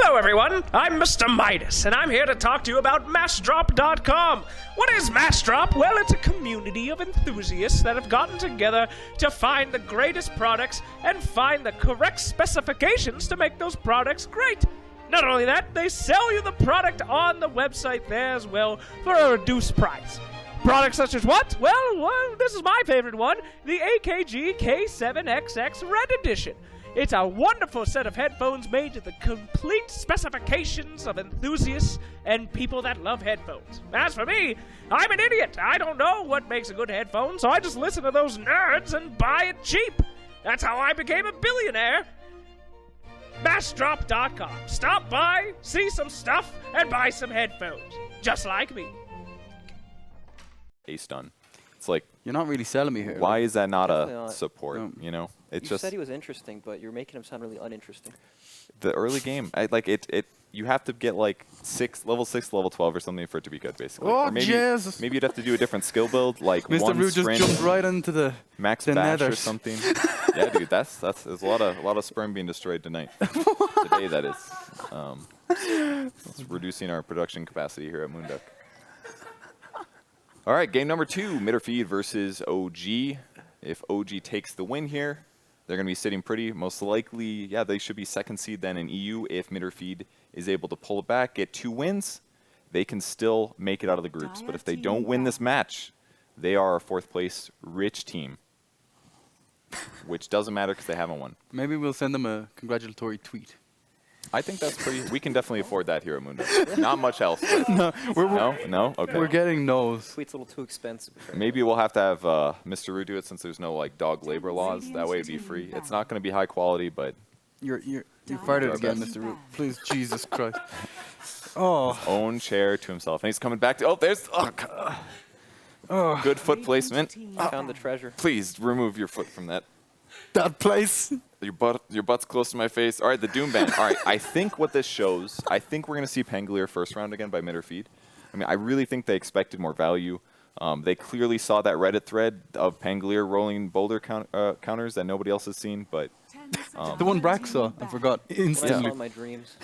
Hello, everyone. I'm Mr. Midas, and I'm here to talk to you about massdrop.com. What is Massdrop? Well, it's a community of enthusiasts that have gotten together to find the greatest products and find the correct specifications to make those products great. Not only that, they sell you the product on the website there as well for a reduced price. Products such as what? Well, this is my favorite one, the AKG K7XX Red Edition. It's a wonderful set of headphones made to the complete specifications of enthusiasts and people that love headphones. As for me, I'm an idiot. I don't know what makes a good headphone, so I just listen to those nerds and buy it cheap. That's how I became a billionaire. Massdrop.com. Stop by, see some stuff, and buy some headphones. Just like me. A stun. It's like, you're not really selling me here. Why is that not Definitely a not. support? No. You know, it's You just said he was interesting, but you're making him sound really uninteresting. the early game. You have to get like level 6, level 12 or something for it to be good, basically. Oh, or maybe, Jesus. maybe you'd have to do a different skill build, like Mr. one Root just sprint, jumped right into the max the bash or nethers. something. Yeah, dude, there's a lot of sperm being destroyed tonight. Today, that is. It's reducing our production capacity here at Moonduck. All right, game number 2, Mitterfeed versus OG. If OG takes the win here, they're going to be sitting pretty. Most likely, yeah, they should be second seed then in EU. If Mitterfeed is able to pull it back, get 2 wins, they can still make it out of the groups. But if they don't win this match, they are a 4th place rich team, which doesn't matter because they haven't won. Maybe we'll send them a congratulatory tweet. I think that's pretty. We can definitely afford that here at Moonduck. Not much else. No, No? Okay. we're getting no's. Tweet's a little too expensive. Maybe we'll have to have Mr. Roo do it since there's no like dog labor laws. That way it'd be free. It's not going to be high quality, but You fired it again, Mr. Root. Please, Jesus Christ. Oh. own chair to himself. And he's coming back to. Oh, there's. Good foot placement. Found the treasure. Please remove your foot from that. That place. Your butt's close to my face. All right, the Doom Band. All right, I think what this shows, I think we're going to see Pangolier first round again by Mitterfeed. I mean, I really think they expected more value. They clearly saw that Reddit thread of Pangolier rolling boulder counters that nobody else has seen, but The one Brack saw, I forgot When I saw instantly. in my dreams.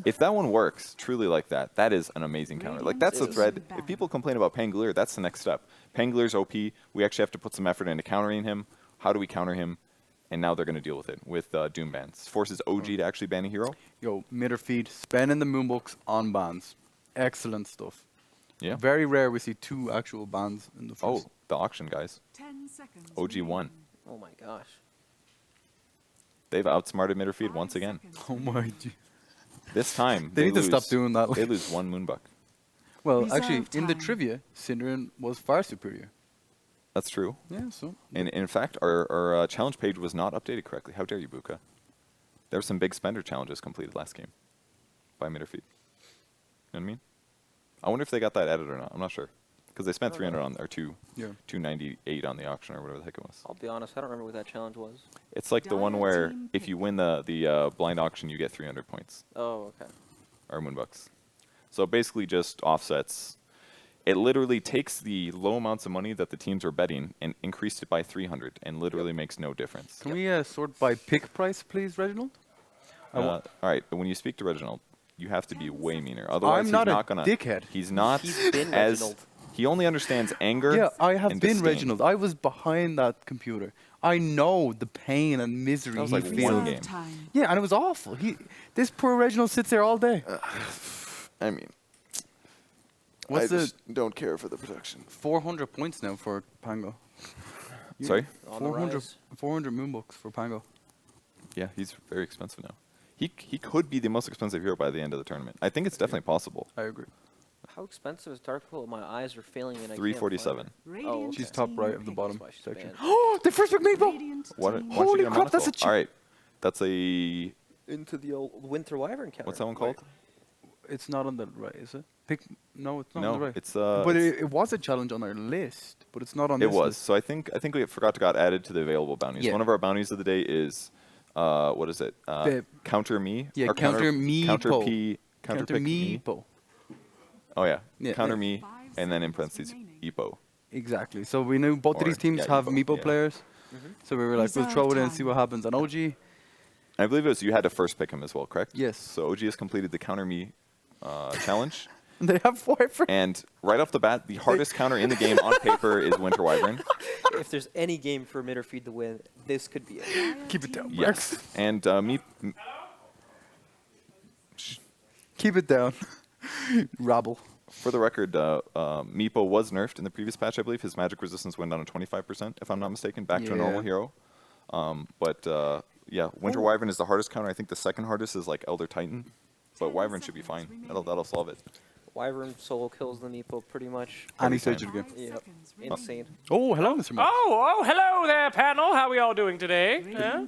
if that one works truly like that, that is an amazing counter. Like, that's the thread. If people complain about Pangolier, that's the next step. Pangolier's OP. We actually have to put some effort into countering him. How do we counter him? And now they're going to deal with it with Doom Bans. Forces OG to actually ban a hero. Yo, Mitterfeed, spending the moonbooks on bans. Excellent stuff. Yeah. Very rare we see 2 actual bans in the first. Oh, the auction guys. 10 seconds OG won. Oh my gosh. They've outsmarted Mitterfeed once again. Oh my G. This time, They need to lose- stop doing that. They lose 1 Moonbuck. Well, Reserve actually, in the time. trivia, Synderen was far superior. That's true. Yeah, so. And in fact, our challenge page was not updated correctly. How dare you, Buka? There were some big spender challenges completed last game by Mitterfeed. You know what I mean? I wonder if they got that added or not. I'm not sure. Because they spent 300 on, or 298 on the auction or whatever the heck it was. I'll be honest, I don't remember what that challenge was. It's like the one where if you win the blind auction, you get 300 points. Oh, okay. Or Moonbucks. So it basically just offsets. It literally takes the low amounts of money that the teams are betting and increased it by 300 and literally makes no difference. Can we sort by pick price, please, Reginald? All right, but when you speak to Reginald, you have to be way meaner. Otherwise, I'm not he's a not gonna. dickhead. He's not He's been as. Reginald. He only understands anger. Yeah, I have and been disdain. Reginald. I was behind that computer. I know the pain and misery That was he like feels. one game. Reserve time. Yeah, and it was awful. This poor Reginald sits there all day. I mean, What's the don't care for the production. 400 points now for Pango? Sorry? On the 400, rise. 400 moonbooks for Pango. Yeah, he's very expensive now. He could be the most expensive hero by the end of the tournament. I think it's definitely possible. I agree. How expensive is Dark Pool? My eyes are failing and I can't 347. find it. Radiant okay. She's top right of the team bottom That's why she's section. banned. Oh, the first pick Meepo! Radiant What? team. Holy crap, that's a All right, that's a. Into the old Winter Wyvern counter. What's that one called? It's not on the right, is it? No, it's not on No, the right. it's but it was a challenge on our list, but it's not on this It was. list. So I think we forgot to got added to the available bounties. Yeah. One of our bounties of the day is, what is it? Counter me. Yeah, or counter me. Counter po. P. Counter pick me. Meepo. Oh yeah. Yeah. Counter Yeah. me, and then in parentheses Epo. Exactly. So we knew both of Or, these teams yeah, have Meepo, Meepo yeah. players. So we were like, we'll Reserve throw it in and time. see what happens. And OG, I believe it was you had to first pick him as well, correct? Yes. So OG has completed the counter me challenge. They have Wyvern. And right off the bat, the hardest counter in the game on paper is Winter Wyvern. If there's any game for Mitterfeed to win, this could be it. Keep it down, Yes. Max. And Keep it down. Rabble. for the record, Meepo was nerfed in the previous patch, I believe. His magic resistance went down to 25%, if I'm not mistaken, back to a normal hero. Yeah, Winter Wyvern is the hardest counter. I think the second hardest is like Elder Titan. But Wyvern should be fine. That'll solve it. Wyvern solo kills the Meepo pretty much. And he stage it again. Yep. Insane. Oh, hello, Mr. Max. Oh, hello there, panel. How are we all doing today?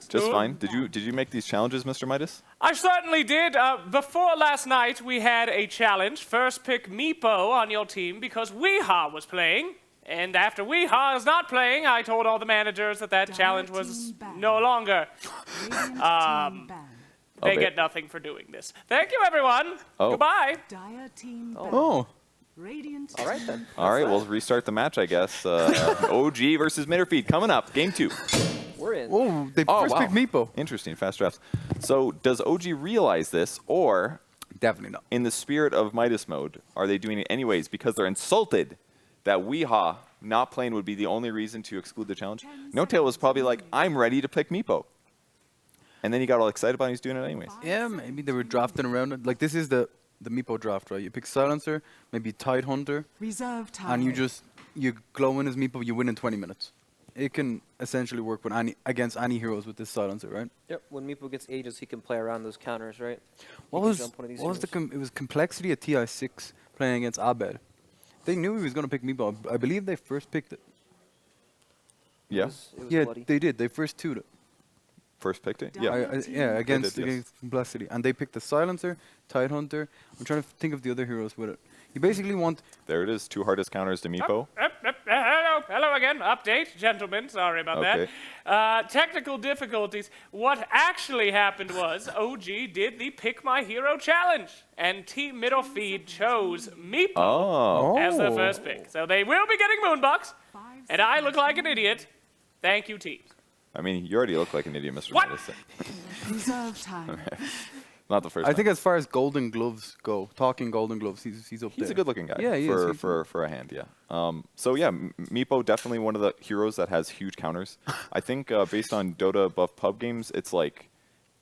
Just fine. Did you make these challenges, Mr. Midas? I certainly did. Before last night, we had a challenge. First pick Meepo on your team because Weehaw was playing. And after Weehaw is not playing, I told all the managers that challenge was no longer. They get nothing for doing this. Thank you, everyone. Oh. Goodbye. Oh. All right, then. All right, we'll restart the match, I guess. OG versus Mitterfeed coming up. Game 2. We're in. Oh, they Oh, first wow. picked Meepo. Interesting. Fast drafts. So does OG realize this, or Definitely not. in the spirit of Midas mode, are they doing it anyways because they're insulted that Weehaw not playing would be the only reason to exclude the challenge? No-Tail was probably like, I'm ready to pick Meepo. And then he got all excited about it, he's doing it anyways. Yeah, maybe they were drafting around it. Like, this is the Meepo draft, right? You pick Silencer, maybe Tide Hunter, Reserve time. and you glow in as Meepo, you win in 20 minutes. It can essentially work with against any heroes with this Silencer, right? Yep. When Meepo gets Aegis, he can play around those counters, right? What He can was jump one of these it heroes. was Complexity at TI6 playing against Abed. They knew he was going to pick Meepo. I believe they first picked it. Yeah. It was Yeah, bloody. they did. They first two'd it. First picked it? Yeah. Yeah. Against did, yes. Complexity. And they picked the Silencer, Tide Hunter. I'm trying to think of the other heroes with it. You basically want... There it is. 2 hardest counters to Meepo. Hello again. Update, gentlemen. Sorry about Okay. that. Technical difficulties. What actually happened was OG did the Pick My Hero challenge, and Team Middlefeed chose Meepo Oh. as their first pick. So they will be getting Moonbucks, and I look like an idiot. Thank you, team. I mean, you already look like an idiot, Mr. What? Midas. Reserve time. Not the first I time. think as far as Golden Gloves go, talking Golden Gloves, he's up there. He's a good-looking guy. Yeah, he is. For a hand, yeah. So yeah, Meepo definitely one of the heroes that has huge counters. I think based on Dota buff pub games, it's like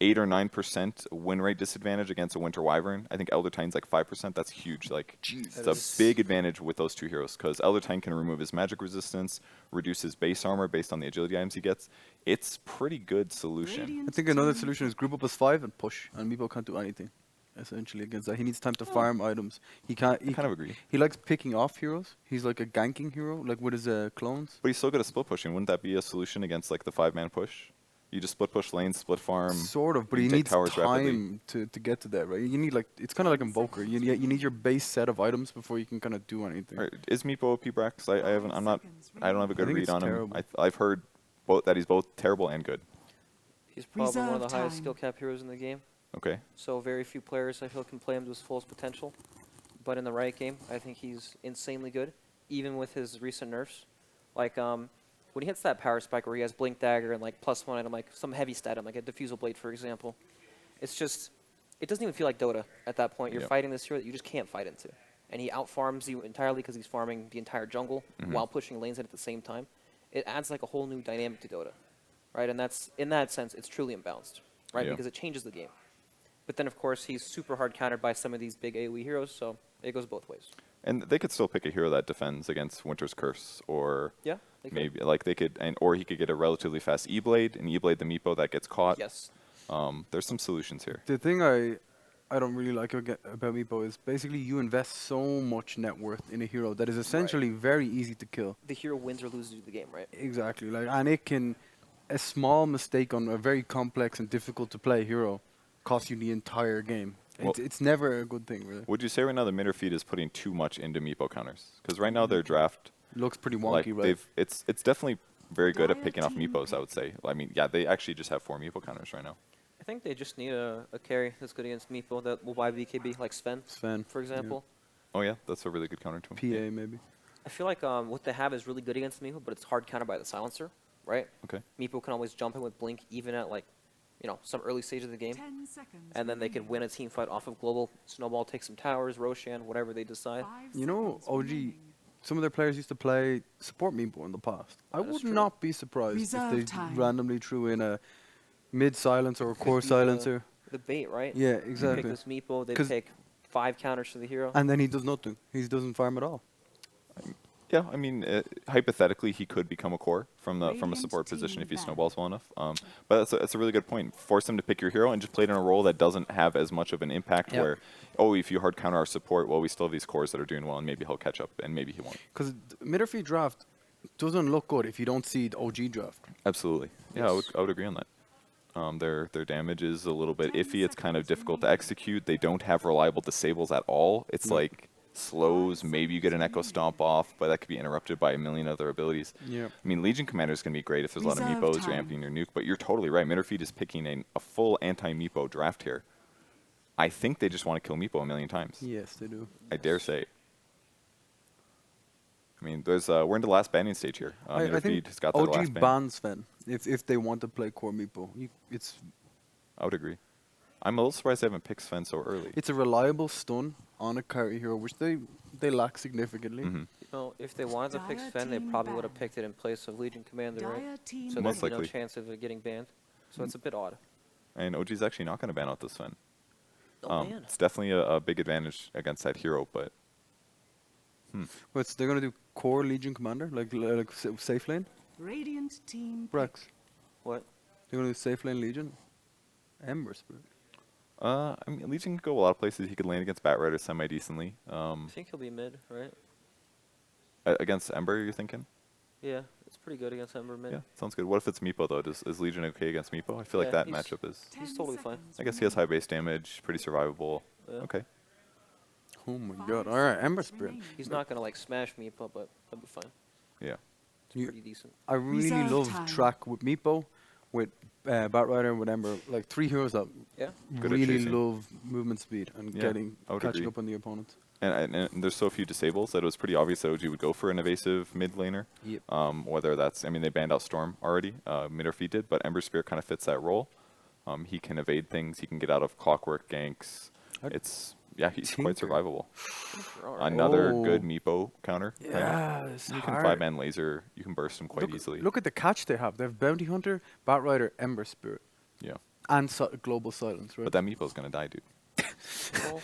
8 or 9% win rate disadvantage against a Winter Wyvern. I think Elder Titan's like 5%. That's huge. Like it's a big advantage with those 2 heroes because Elder Titan can remove his magic resistance, reduce his base armor based on the agility items he gets. It's pretty good solution. I think another solution is group up as 5 and push, and Meepo can't do anything, essentially, against that. He needs time to farm items. He can't. I kind of agree. He likes picking off heroes. He's like a ganking hero, like with his clones. But he's still good at split pushing. Wouldn't that be a solution against like the 5-man push? You just split push lanes, split farm. Sort of, but you he take needs towers time to get to that, right? You need like it's kind of like Invoker. You need your base set of items before you can kind of do anything. Right. Is Meepo OP Brax? I haven't. I don't have a good think read it's on terrible. him. I've heard that he's both terrible and good. He's probably one of the Reserve highest time. skill cap heroes in the game. Okay. So very few players I feel can play him to his fullest potential. But in the right game, I think he's insanely good, even with his recent nerfs. Like when he hits that power spike where he has Blink Dagger and like +1 item, like some heavy stat item, like a Diffusal Blade, for example. It's just, it doesn't even feel like Dota at that point. You're Yep. fighting this hero that you just can't fight into. And he outfarms you entirely because he's farming the entire jungle while pushing lanes in at the same time. It adds like a whole new dynamic to Dota, right? And that's, in that sense, it's truly imbalanced, right? Yeah. Because it changes the game. But then, of course, he's super hard countered by some of these big AoE heroes, so it goes both ways. And they could still pick a hero that defends against Winter's Curse, or Yeah, they could. maybe like they could, or he could get a relatively fast E-Blade, and E-Blade the Meepo that gets caught. Yes. There's some solutions here. The thing I don't really like about Meepo is basically you invest so much net worth in a hero that is essentially very easy to kill. The hero wins or loses the game, right? Exactly, like, and it can, a small mistake on a very complex and difficult to play hero cost you the entire game. Well- It's never a good thing, really. Would you say right now the Mitterfeed is putting too much into Meepo counters? Because right now their draft, Looks pretty like wonky, right? it's definitely very good at picking off Meepos. I would say. I mean, yeah, they actually just have 4 Meepo counters right now. I think they just need a carry that's good against Meepo that will buy BKB, like Sven, Sven, for example. Oh yeah, that's a really good counter to him. PA maybe. I feel like what they have is really good against Meepo, but it's hard countered by the silencer, right? Okay. Meepo can always jump in with Blink even at like some early stage of the game, 10 seconds. and then they could win a team fight off of global. Snowball takes some towers, Roshan, whatever they decide. 5 You know, seconds OG, remaining. some of their players used to play support Meepo in the past. I That's would true. not be surprised Reserve if they time. randomly threw in a mid silencer or core be the- silencer. The bait, right? Yeah, They pick exactly. this Meepo, they 'Cause- pick 5 counters to the hero. And then he does nothing. He doesn't farm at all. Yeah, I mean, hypothetically, he could become a core from a Radiant support position team if he ban. snowballs well enough. But that's a really good point. Force him to pick your hero and just play it in a role that doesn't have as much of an impact. Yep. Where, oh, if you hard counter our support, well, we still have these cores that are doing well, and maybe he'll catch up, and maybe he won't. Because mid-or-feed draft doesn't look good if you don't see the OG draft. Absolutely. Yeah, I would agree on that. Their damage is a little bit iffy. It's kind of difficult to execute. They don't have reliable disables at all. It's like slows. Maybe you get an Echo Stomp off, but that could be interrupted by a million other abilities. Yeah. I mean, Legion Commander is going to be great if there's a lot of Reserve Meepos, you're time. amping your nuke, but you're totally right. Mitterfeed is picking a full anti-Meepo draft here. I think they just want to kill Meepo a million times. Yes, they do. I dare say. I mean, we're in the last banning stage here. I think Mitterfeed has got their OG last ban. bans Sven if they want to play core Meepo. I would agree. I'm a little surprised they haven't picked Sven so early. It's a reliable stun on a carry hero, which they lack significantly. Mhm. If they wanted to pick Dire Sven, they team probably would have banned. picked it in place of Legion Commander, right? Dire team So Most there's no likely. chance of it getting banned. So it's a bit odd. And OG's actually not going to ban out this Sven. Oh, man. It's definitely a big advantage against that hero, but But they're gonna do core Legion Commander, like safe lane. Radiant team. Brax. What? They're gonna do safe lane Legion. Ember Spirit. I mean, Legion could go a lot of places. He could land against Bat Rider semi-decently. I think he'll be mid, right? Against Ember, you're thinking? Yeah, it's pretty good against Ember mid. Yeah, sounds good. What if it's Meepo, though? Is Legion okay against Meepo? I feel like Yeah, that he's- matchup is... He's totally fine. I guess he has high base damage, pretty survivable. Yeah. Okay. Oh my god! All right, Ember Spirit. He's not gonna like smash Meepo, but he'll be fine. Yeah. It's You- pretty decent. I really Reserve love time. track with Meepo, with Bat Rider, and with Ember. Like 3 heroes that Yeah. Good at really chasing. love movement speed and Yeah, catching I would catching agree. up on the opponent. And there's so few disables that it was pretty obvious that OG would go for an evasive mid laner. Yep. Whether that's, I mean, they banned out Storm already, Mitterfeed did, but Ember Spirit kind of fits that role. He can evade things, he can get out of clockwork ganks. He's quite Tinker. survivable. All right. Another Oh. good Meepo counter. Yeah, it's You can hard. 5-man laser, you can burst him quite easily. Look at the catch they have. They have Bounty Hunter, Bat Rider, Ember Spirit, Yeah. and Global Silence, right? But that Meepo's going to die, dude. Well,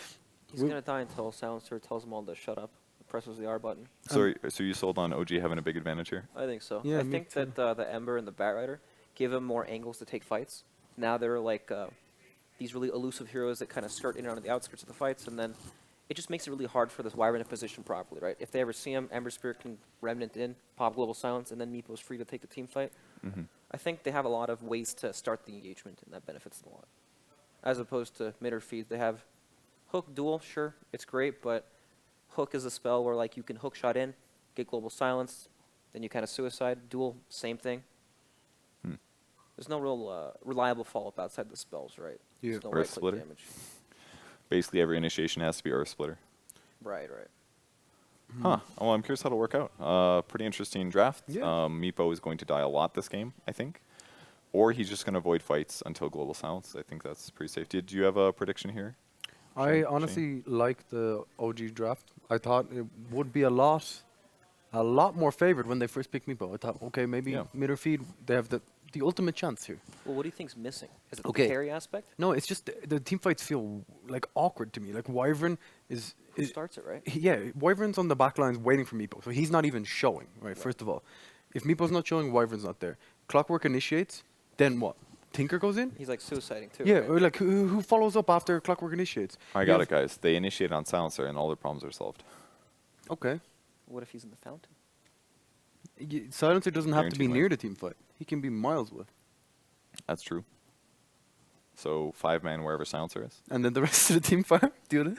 he's gonna die until Silencer tells him all to shut up. Presses the R button. So you sold on OG having a big advantage here? I think so. Yeah, I me think too. that the Ember and the Bat Rider give him more angles to take fights. Now they're like these really elusive heroes that kind of skirt in and out of the outskirts of the fights, and then it just makes it really hard for this Wyvern to position properly, right? If they ever see him, Ember Spirit can Remnant in, pop Global Silence, and then Meepo's free to take the team fight. Mm-hmm. I think they have a lot of ways to start the engagement, and that benefits them a lot. As opposed to mid or feed, they have Hook Duel, sure, it's great, but Hook is a spell where like you can hook shot in, get Global Silence, then you kind of suicide. Duel, same thing. There's no real reliable follow-up outside the spells, right? Yeah. There's no Earth right-click Splitter? damage. Basically, every initiation has to be Earth Splitter. Right, right. Huh. Well, I'm curious how it'll work out. Pretty interesting draft. Yeah. Meepo is going to die a lot this game, I think. Or he's just going to avoid fights until Global Silence. I think that's pretty safe. Did you have a prediction here? I Shane? honestly like the OG draft. I thought it would be a lot more favored when they first picked Meepo. I thought, okay, maybe Yeah. mid or feed, they have the ultimate chance here. Well, what do you think's missing? Is it Okay. the carry aspect? No, it's just the team fights feel like awkward to me. Like Wyvern is Who starts it, right? yeah, Wyvern's on the back lines waiting for Meepo, so he's not even showing, right? First of all, if Meepo's not showing, Wyvern's not there. Clockwork initiates, then what? Tinker goes in? He's like suiciding too. Yeah, right? or like who follows up after Clockwork initiates? I You got have- it, guys. They initiate on Silencer, and all their problems are solved. Okay. What if he's in the fountain? Silencer doesn't have to be Guaranteed near win. the team fight. He can be miles away. That's true. So 5-man wherever Silencer is. And then the rest of the team fight, do it.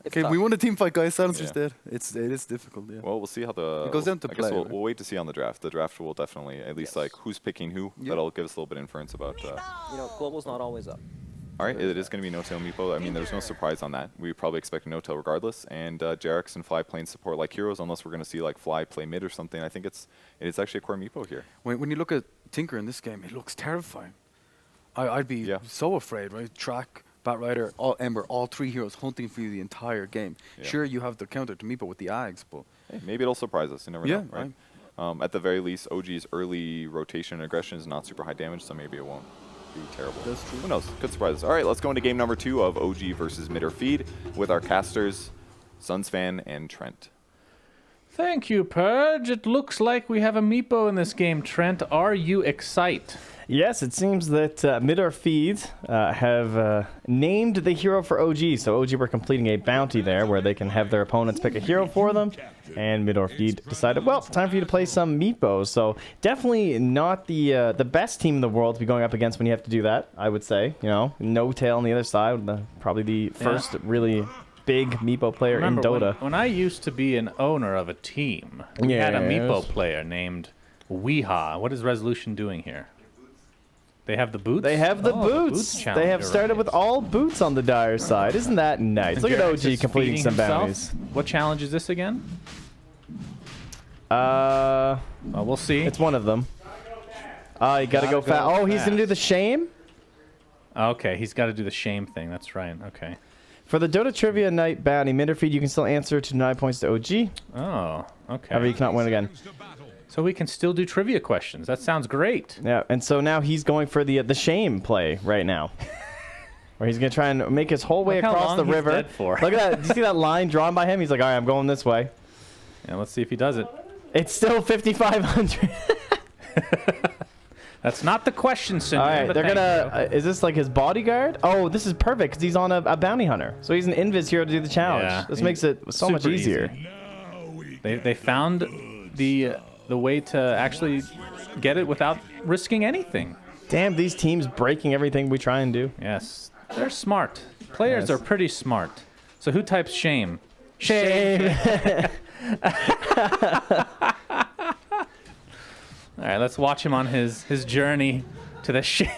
It's Okay, tough. we won a team fight, guys. Silencer's Yeah. dead. It is difficult, yeah. Well, we'll see how the... It goes down to I guess play, we'll, right? we'll wait to see on the draft. The draft will definitely, at least, Yes. like, who's picking who. Yep. That'll give us a little bit of inference about... You know, Global's not always up. All right, it is going to be no-tail Meepo. I mean, there's no surprise on that. We probably expect a no-tail regardless. And Jarex and Fly playing support like heroes, unless we're going to see like Fly play mid or something. I think it's actually a core Meepo here. When you look at Tinker in this game, it looks terrifying. I'd be so afraid, right? Track, Batrider, Ember, all 3 heroes hunting for you the entire game. Yeah. Sure, you have the counter to Meepo with the Ags, but Hey, maybe it'll surprise us. You never know, right? At the very least, OG's early rotation and aggression is not super high damage, so maybe it won't be terrible. That's true. Who knows? Could surprise us. All right, let's go into game number 2 of OG versus Mid or Feed with our casters, Sunsfan and Trent. Thank you, Purge. It looks like we have a Meepo in this game. Trent, are you excited? Yes, it seems that Mid or Feed have named the hero for OG. So OG were completing a bounty there where they can have their opponents pick a hero for them. And Mid or Feed decided, well, time for you to play some Meepos. So definitely not the best team in the world to be going up against when you have to do that, I would say. You know, No Tail on the other side, probably the first really big Meepo player in Dota. When I used to be an owner of a team, we had a Meepo player named Weeha. What is Resolution doing here? They have the boots? They have the boots. They have started with all boots on the dire side. Isn't that nice? And Look at Jerax OG is completing feeding some himself. bounties. What challenge is this again? Well, we'll see. it's one of them. You gotta go fast. Oh, he's gonna do the shame? Okay, he's got to do the shame thing. That's right. Okay. For the Dota Trivia Night bounty, Mid or Feed, you can still answer to 9 points to OG. Oh, okay. However, you cannot win again. So we can still do trivia questions. That sounds great. Yeah, and so now he's going for the shame play right now. Where he's going to try and make his whole way Look how across long the he's river. dead for. Look at that. Do you see that line drawn by him? He's like, all right, I'm going this way. Yeah, let's see if he does it. It's still 5,500. That's not the question, Cinder. All right, they're going to... is this like his bodyguard? Oh, this is perfect because he's on a bounty hunter. So he's an invis hero to do the challenge. Yeah, This makes it so much super easier. easy. They found the way to actually get it without risking anything. Damn, these teams breaking everything we try and do. Yes, they're smart. Players are pretty smart. So who types shame? Shame. All right, let's watch him on his journey to the shame.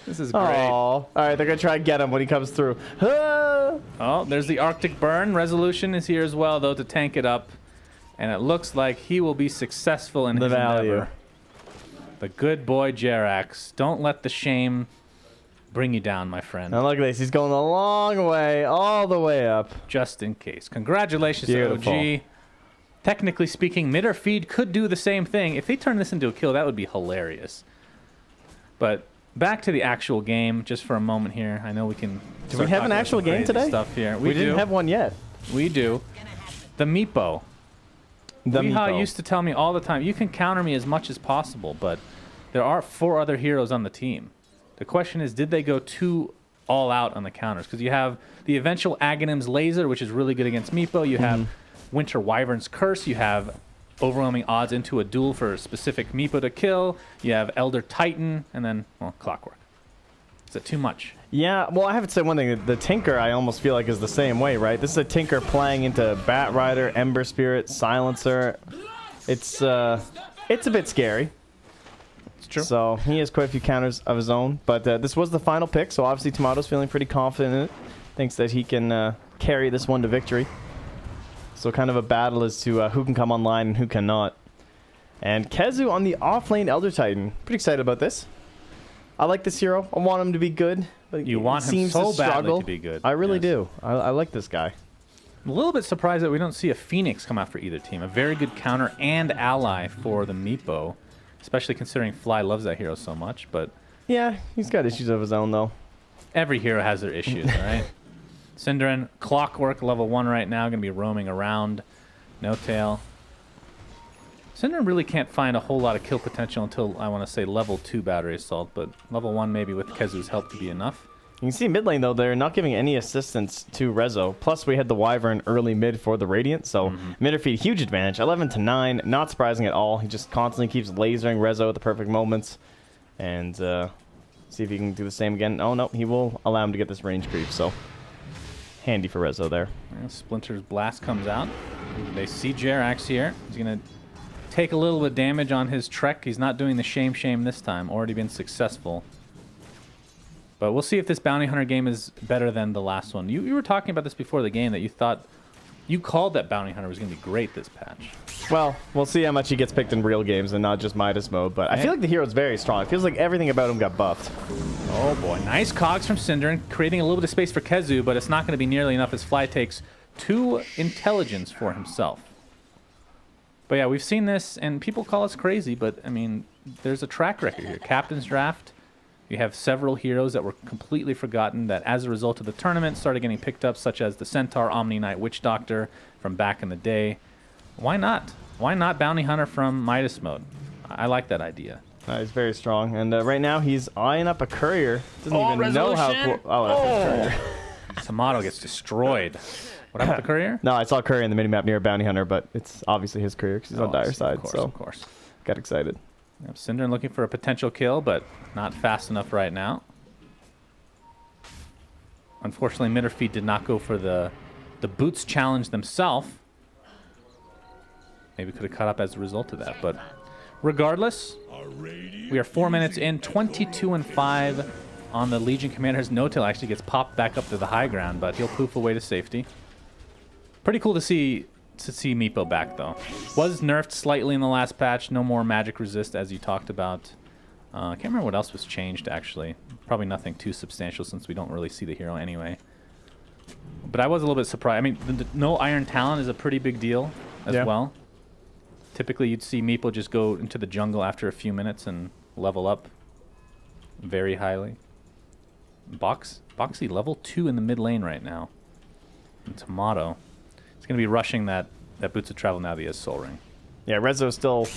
This is great. All right, they're going to try and get him when he comes through. Oh, there's the Arctic Burn. Resolution is here as well, though, to tank it up. And it looks like he will be successful in The his value. endeavor. The good boy Jerax. Don't let the shame bring you down, my friend. Now look at this. He's going a long way, all the way up. Just in case. Congratulations Beautiful. to OG. Technically speaking, Mid or Feed could do the same thing. If they turn this into a kill, that would be hilarious. But back to the actual game, just for a moment here. I know we can. Do we have an actual game today? Stuff here. We didn't have one yet. We do. The Meepo. The Weeha Meepo. used to tell me all the time, you can counter me as much as possible, but there are 4 other heroes on the team. The question is, did they go too all out on the counters? Because you have the eventual Aghanim's Laser, which is really good against Meepo. You have Winter Wyvern's Curse. You have overwhelming odds into a duel for a specific Meepo to kill. You have Elder Titan, and then, well, Clockwork. Is that too much? Yeah, well, I have to say one thing. The Tinker, I almost feel like, is the same way, right? This is a Tinker playing into Batrider, Ember Spirit, Silencer. It's a bit scary. It's true. So he has quite a few counters of his own. But this was the final pick, so obviously Tomato's feeling pretty confident in it. Thinks that he can carry this one to victory. So kind of a battle as to who can come online and who cannot. And Kezu on the offlane Elder Titan. Pretty excited about this. I like this hero. I want him to be good. But You want him seems so to badly struggle. to be good. I really Yes. do. I like this guy. I'm a little bit surprised that we don't see a Phoenix come out for either team. A very good counter and ally for the Meepo, especially considering Fly loves that hero so much. But Yeah, he's got issues of his own, though. every hero has their issues, all right? Cinderin, Clockwork, level 1 right now, going to be roaming around. No Tail. Cinderin really can't find a whole lot of kill potential until, I want to say, level 2 Battery Assault, but level 1 maybe with Kezu's help to be enough. You can see mid lane, though, they're not giving any assistance to Rezo. Plus, we had the Wyvern early mid for the Radiant, so mid or feed, huge advantage. 11-9, not surprising at all. He just constantly keeps lasering Rezo at the perfect moments. And see if he can do the same again. Oh, no, he will allow him to get this range creep, so handy for Rezo there. Yeah, Splinter's Blast comes out. They see Jerax here. He's going to take a little bit of damage on his trek. He's not doing the shame this time. Already been successful. But we'll see if this Bounty Hunter game is better than the last one. You were talking about this before the game, that you thought... You called that Bounty Hunter was going to be great this patch. Well, we'll see how much he gets picked in real games and not just Midas mode, but I feel like the hero's very strong. It feels like everything about him got buffed. Oh boy, nice cogs from Synderen, creating a little bit of space for Kezu, but it's not going to be nearly enough as Fly takes 2 intelligence for himself. But yeah, we've seen this, and people call us crazy, but I mean, there's a track record here. Captain's Draft, you have several heroes that were completely forgotten that as a result of the tournament started getting picked up, such as the Centaur, Omni Knight, Witch Doctor from back in the day. Why not? Why not Bounty Hunter from Midas mode? I like that idea. He's very strong, and right now he's eyeing up a courier. Doesn't even know how cool. Oh, that's a courier. Tomato gets destroyed. What about the courier? No, I saw a courier in the minimap near a Bounty Hunter, but it's obviously his courier because he's on Dire side. Of course. Got excited. Yep, Synderen looking for a potential kill, but not fast enough right now. Unfortunately, Mitterfeed did not go for the boots challenge themselves. Maybe could have caught up as a result of that, but regardless, we are 4 minutes in, 22-5 on the Legion Commanders. No-Tail actually gets popped back up to the high ground, but he'll poof away to safety. Pretty cool to see Meepo back, though. Was nerfed slightly in the last patch. No more magic resist, as you talked about. I can't remember what else was changed, actually. Probably nothing too substantial since we don't really see the hero anyway. But I was a little bit surprised. I mean, no Iron Talon is a pretty big deal as well. Typically, you'd see Meepo just go into the jungle after a few minutes and level up very highly. Boxy level 2 in the mid lane right now. And Tomato. He's going to be rushing that Boots of Travel now that he has Soul Ring. Yeah, Rezo's still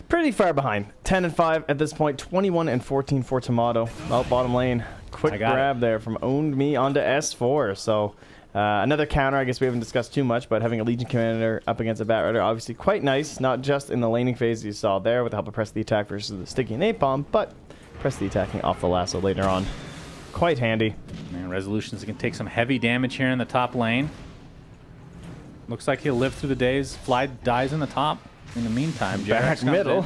pretty far behind. 10-5 at this point. 21-14 for Tomato. Out bottom lane. Quick grab there from Owned Me onto S4. So another counter. I guess we haven't discussed too much, but having a Legion Commander up against a Bat Rider, obviously quite nice. Not just in the laning phase you saw there with the help of Press the Attack versus the Sticky Napalm, but Press the Attacking off the lasso later on. Quite handy. Man, Resolutions can take some heavy damage here in the top lane. Looks like he'll live through the days. Fly dies in the top. In the meantime, back middle.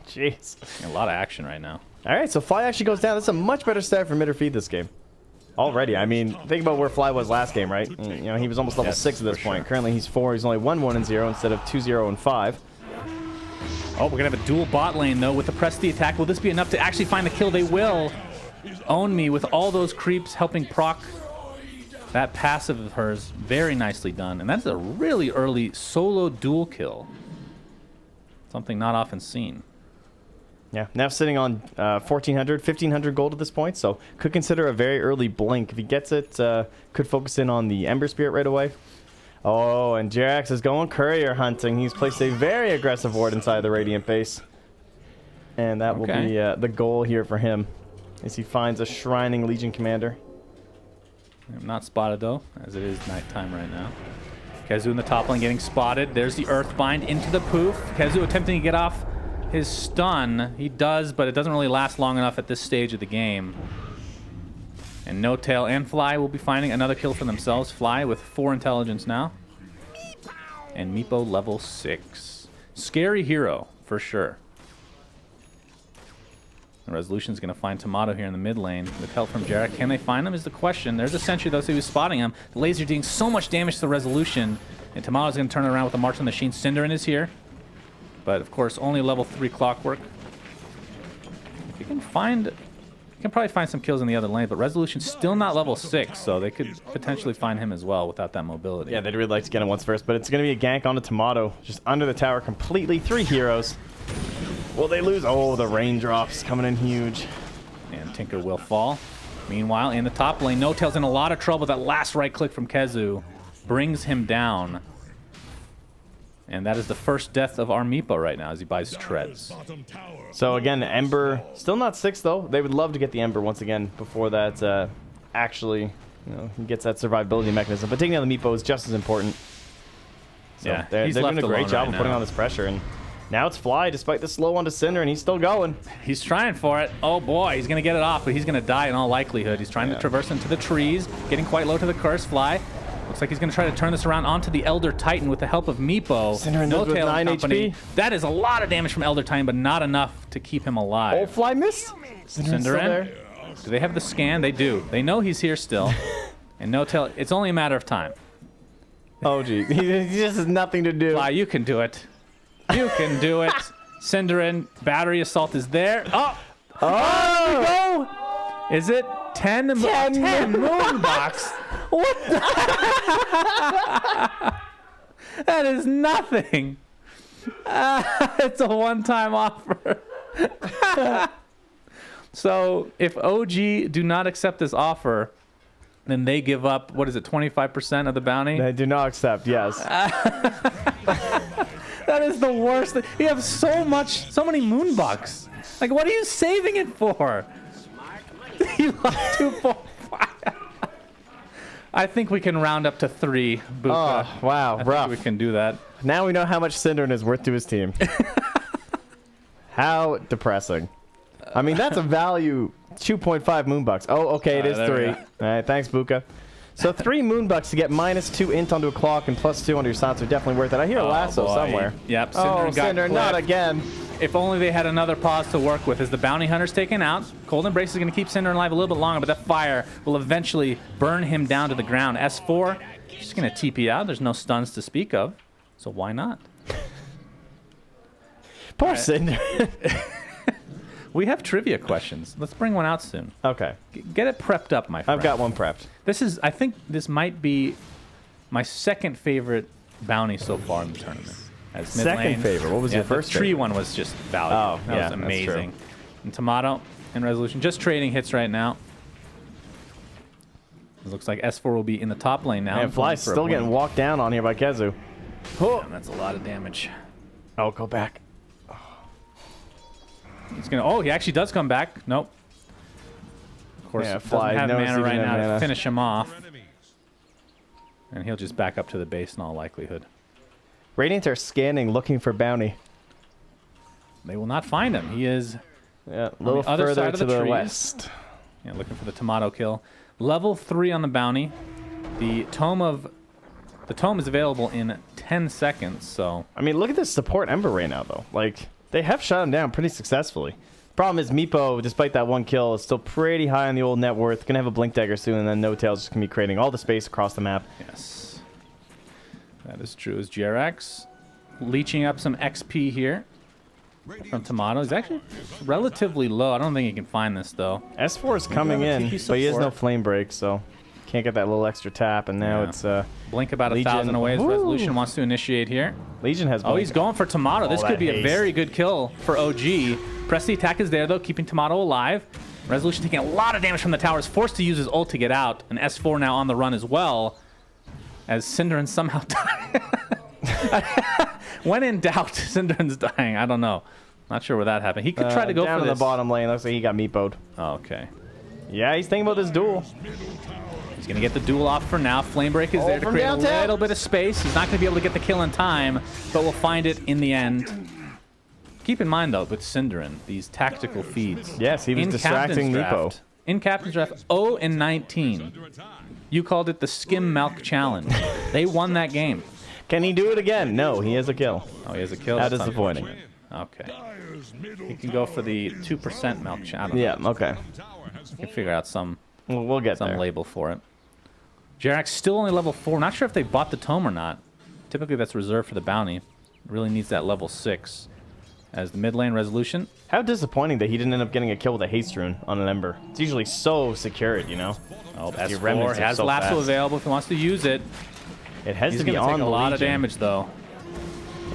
Jeez. A lot of action right now. All right, so Fly actually goes down. That's a much better start for Mitterfeed this game. Already, I mean, think about where Fly was last game, right? You know, he was almost level 6 at this point. Currently, he's 4. He's only 1-1-0 instead of 2-0-5. Oh, we're going to have a dual bot lane, though, with the Press the Attack. Will this be enough to actually find the kill? They will. Own Me with all those creeps helping proc that passive of hers. Very nicely done. And that's a really early solo dual kill. Something not often seen. Yeah, now sitting on 1,400, 1,500 gold at this point, so could consider a very early blink. If he gets it, could focus in on the Ember Spirit right away. Oh, and Jerax is going courier hunting. He's placed a very aggressive ward inside the Radiant base. And that will be the goal here for him, as he finds a Shrining Legion Commander. Not spotted, though, as it is nighttime right now. Kezu in the top lane getting spotted. There's the Earthbind into the poof. Kezu attempting to get off his stun. He does, but it doesn't really last long enough at this stage of the game. And No-Tail and Fly will be finding another kill for themselves. Fly with 4 intelligence now. And Meepo level 6. Scary hero, for sure. The Resolution's going to find Tomato here in the mid lane with help from Jarek. Can they find him is the question. There's a sentry, though, so he was spotting him. The laser doing so much damage to the Resolution. And Tomato's going to turn it around with a March on the Machine. Synderen is here. But, of course, only level 3 Clockwork. If you can find... You can probably find some kills in the other lane, but Resolution's still not level 6, so they could potentially find him as well without that mobility. Yeah, they'd really like to get him once first, but it's going to be a gank onto Tomato. Just under the tower completely. 3 heroes. Will they lose? Oh, the raindrops coming in huge. And Tinker will fall. Meanwhile, in the top lane, No-Tail's in a lot of trouble. That last right click from Kezu brings him down. And that is the first death of our Meepo right now as he buys treads. So again, Ember, still not 6 though. They would love to get the Ember once again before that actually, he gets that survivability mechanism. But taking down the Meepo is just as important. So yeah, they're doing a great job of putting on this pressure. And now it's Fly, despite the slow onto Cinder, and he's still going. He's trying for it. Oh boy, he's going to get it off, but he's going to die in all likelihood. He's trying to traverse into the trees, getting quite low to the curse. Fly. Looks like he's going to try to turn this around onto the Elder Titan with the help of Meepo. Cinder with 9 HP. That is a lot of damage from Elder Titan, but not enough to keep him alive. Oh, Fly missed. Synderen. Do they have the scan? They do. They know he's here still. And No-Tail, it's only a matter of time. Oh, gee. He just has nothing to do. Fly, you can do it. You can do it. Cinderin, battery assault is there. Oh! Oh! Go! Is it 10? 10 moonbucks? What the? That is nothing. It's a one-time offer. So if OG do not accept this offer, then they give up, what is it, 25% of the bounty? They do not accept, yes. That is the worst. You have so many moonbucks. Like, what are you saving it for? You lost 2, 4, 5. I think we can round up to 3, Buka. Oh, wow, I rough. think we can do that. Now we know how much Cinderin is worth to his team. How depressing. I mean, that's a value 2.5 moonbucks. Oh, okay, it is 3. All right, thanks, Buka. So 3 moonbucks to get -2 int onto a clock and +2 onto your slots are definitely worth it. I hear a lasso somewhere. Yep, Cinderin got Cinderin, not clipped. again. If only they had another pause to work with. As the bounty hunter's taken out, Cold Embrace is going to keep Cinderin alive a little bit longer, but that fire will eventually burn him down to the ground. S4, just going to TP out. There's no stuns to speak of, so why not? Poor Cinderin. We have trivia questions. Let's bring one out soon. Okay. Get it prepped up, my friend. I've got one prepped. I think this might be my second favorite bounty so far in the tournament. As mid Second lane. favorite? What was your first The tree favorite? one was just value. Oh, that yeah, was that's amazing. true. And Tomato and Resolution just trading hits right now. It looks like S4 will be in the top lane now. Man, Fly's For a still getting blink. walked down on here by Kezu. Damn, that's a lot of damage. Oh, go back. He's gonna. Oh, he actually does come back. Nope. Of course, Yeah, doesn't Fly have knows mana he right doesn't now have to mana. finish him off. And he'll just back up to the base in all likelihood. Radiant are scanning, looking for bounty. They will not find him. He is Yeah, a little the other further side of to the the trees. west. looking for the tomato kill. Level 3 on the bounty. The tome is available in 10 seconds, so... I mean, look at this support Ember right now, though. Like, they have shut him down pretty successfully. Problem is, Meepo, despite that one kill, is still pretty high on the old net worth. Gonna have a Blink Dagger soon, and then No Tail's just gonna be creating all the space across the map. Yes. That is true. As GRX leeching up some XP here from Tomato. He's actually relatively low. I don't think he can find this, though. S4 is coming have a in, TP but he has no support. flame break, so can't get that little extra tap, and now Yeah. it's Blink about Legion. 1,000 away as Woo. Resolution wants to initiate here. Legion has Oh, Blink. he's going for Tomato. This All could that be a haste. very good kill for OG. Press the attack is there, though, keeping Tomato alive. Resolution taking a lot of damage from the tower. Is forced to use his ult to get out. And S4 now on the run as well, as Cinderin somehow died. When in doubt, Cinderin's dying. I don't know. Not sure where that happened. He could try to go down for in this. the bottom lane. Looks like he got Meepo'd. Oh, okay. Yeah, he's thinking about this duel. He's going to get the duel off for now. Flamebreak is there to from create downtown. a little bit of space. He's not going to be able to get the kill in time, but will find it in the end. Keep in mind, though, with Cinderin, these tactical feeds. Yes, he was In distracting Captain's Meepo. Draft- In Captain's Draft, 0-19. You called it the Skim Milk Challenge. They won that game. Can he do it again? No, he has a kill. Oh, he has a kill? How That's disappointing. unfortunate. Okay. He can go for the 2% Milk Challenge. Yeah, okay. We can figure out some We'll get some there. label for it. Jerax still only level 4. Not sure if they bought the tome or not. Typically that's reserved for the bounty. Really needs that level 6. As the mid lane Resolution. How disappointing that he didn't end up getting a kill with a haste rune on an Ember. It's usually so secured, you know? Oh, Your S4 remnants are has so lasso fast. available if he wants to use it. It has He's to be going to on take the a lot of Legion. damage, though.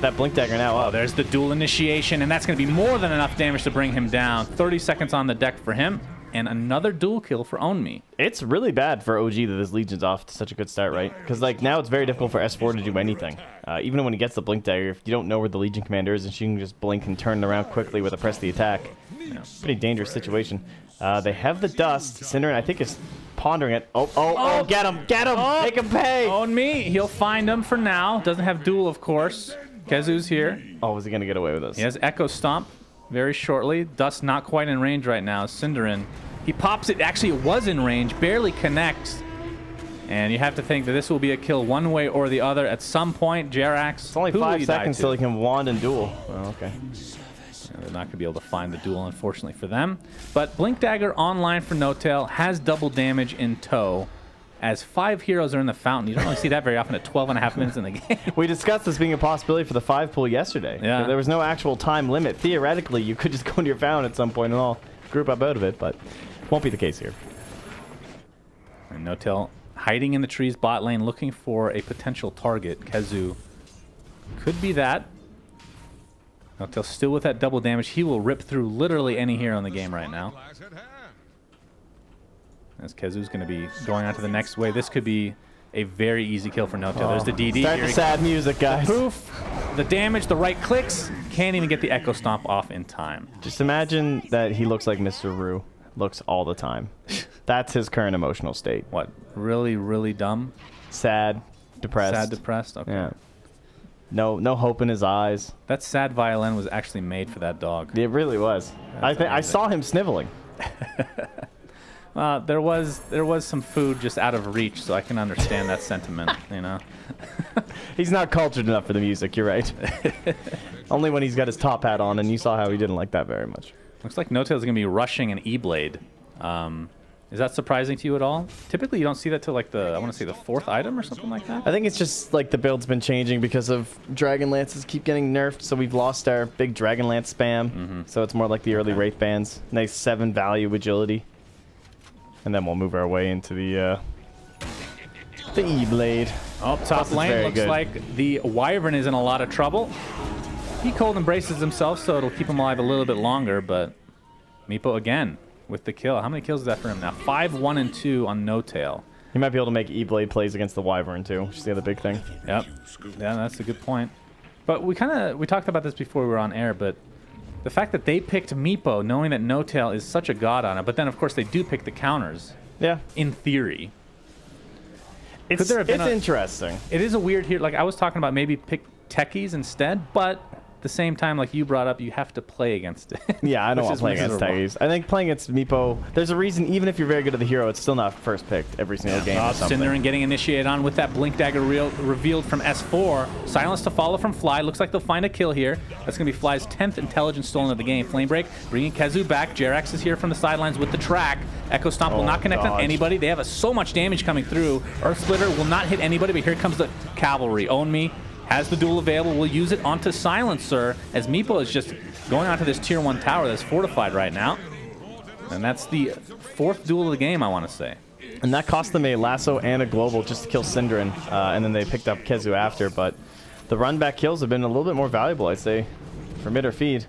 That Blink Dagger now Oh, up. there's the dual initiation, and that's going to be more than enough damage to bring him down. 30 seconds on the deck for him, and another dual kill for Own Me. It's really bad for OG that this Legion's off to such a good start, right? Because like now it's very difficult for S4 to do anything. Even when he gets the Blink Dagger, if you don't know where the Legion commander is, and she can just blink and turn around quickly with a press the attack. Pretty dangerous situation. They have the dust. Cinderin, I think, is pondering it. Oh, get him! Get him! Make him pay! Own Me, he'll find him for now. Doesn't have duel, of course. Kezu's here. Oh, is he going to get away with this? He has Echo Stomp very shortly. Dust not quite in range right now. Cinderin, he pops it. Actually, it was in range. Barely connects. And you have to think that this will be a kill one way or the other at some point. Jerax, It's only who will 5 you die seconds to? till he can wand and duel. Oh, okay. They're not going to be able to find the duel, unfortunately for them. But Blink Dagger online for No Tail has double damage in tow. as 5 heroes are in the fountain. You don't really see that very often at 12.5 minutes in the game. We discussed this being a possibility for the 5 pool yesterday. Yeah. There was no actual time limit. Theoretically, you could just go into your fountain at some point and all group up out of it, but won't be the case here. And No-Tail hiding in the trees bot lane looking for a potential target. Khezu could be that. No-Tail still with that double damage. He will rip through literally any hero in the game right now. As Khezu's going to be going on to the next wave. This could be a very easy kill for No-Tail. There's the DD. Start the sad music, guys. The poof, the damage, the right clicks. Can't even get the Echo Stomp off in time. Just imagine that he looks like Mr. Rue. Looks all the time. That's his current emotional state. What? Really, really dumb? Sad, depressed. Sad, depressed? Okay. Yeah. No hope in his eyes. That sad violin was actually made for that dog. It really was. I saw him sniveling. There was some food just out of reach, so I can understand that sentiment, you know. He's not cultured enough for the music, you're right. Only when he's got his top hat on, and you saw how he didn't like that very much. Looks like No-Tail's going to be rushing an E-Blade. Is that surprising to you at all? Typically, you don't see that till like I want to say the 4th item or something like that. I think it's just like the build's been changing because of Dragon Lances keep getting nerfed, so we've lost our big Dragon Lance spam. So it's more like the early Wraith bands. Nice 7 value agility. And then we'll move our way into the E-Blade. Oh, top lane looks like the Wyvern is in a lot of trouble. He cold embraces himself, so it'll keep him alive a little bit longer, but Meepo again with the kill. How many kills is that for him now? 5, 1, and 2 on No-Tail. He might be able to make E-Blade plays against the Wyvern too, which is the other big thing. Yep. Yeah, that's a good point. But we talked about this before we were on air, but the fact that they picked Meepo, knowing that No-Tail is such a god on it, but then of course they do pick the counters. Yeah. In theory. It's interesting. It is a weird here. Like I was talking about maybe pick techies instead, but at the same time, like you brought up, you have to play against it. Yeah, I don't want to play against techies. I think playing against Meepo, there's a reason, even if you're very good at the hero, it's still not first picked every single game. Cinderin getting initiated on with that Blink Dagger revealed from S4. Silence to follow from Fly. Looks like they'll find a kill here. That's going to be Fly's 10th intelligence stolen of the game. Flame Break bringing Khezu back. Jerax is here from the sidelines with the track. Echo Stomp will not connect on anybody. They have so much damage coming through. Earth Splitter will not hit anybody, but here comes the cavalry. Own Me has the duel available. We'll use it onto Silencer as Meepo is just going onto this tier 1 tower that's fortified right now. And that's the 4th duel of the game, I want to say. And that cost them a lasso and a global just to kill Cinderin, and then they picked up Khezu after. But the run back kills have been a little bit more valuable, I'd say, for mid or feed.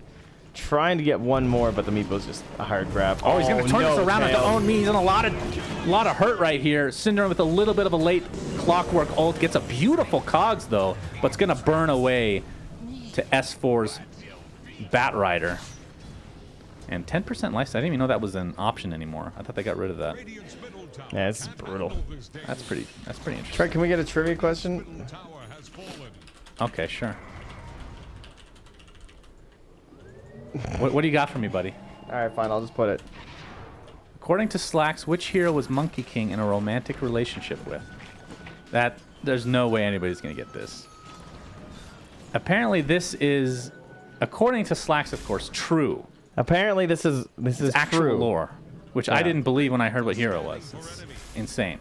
Trying to get one more, but the Meepo's just a hard grab. Oh, he's going to turn this around into Own Me. He's in a lot of hurt right here. Cinderin with a little bit of a late clockwork ult. Gets a beautiful cogs, though, but it's going to burn away to S4's Bat Rider. And 10% lifesteal. I didn't even know that was an option anymore. I thought they got rid of that. Yeah, it's brutal. That's pretty interesting. Trey, can we get a trivia question? Okay, sure. What do you got for me, buddy? All right, fine. I'll just put it. According to Slacks, which hero was Monkey King in a romantic relationship with? There's no way anybody's going to get this. Apparently, this is, according to Slacks, of course, true. Apparently, this is actual true. lore, which I didn't believe when I heard what hero was. It's insane.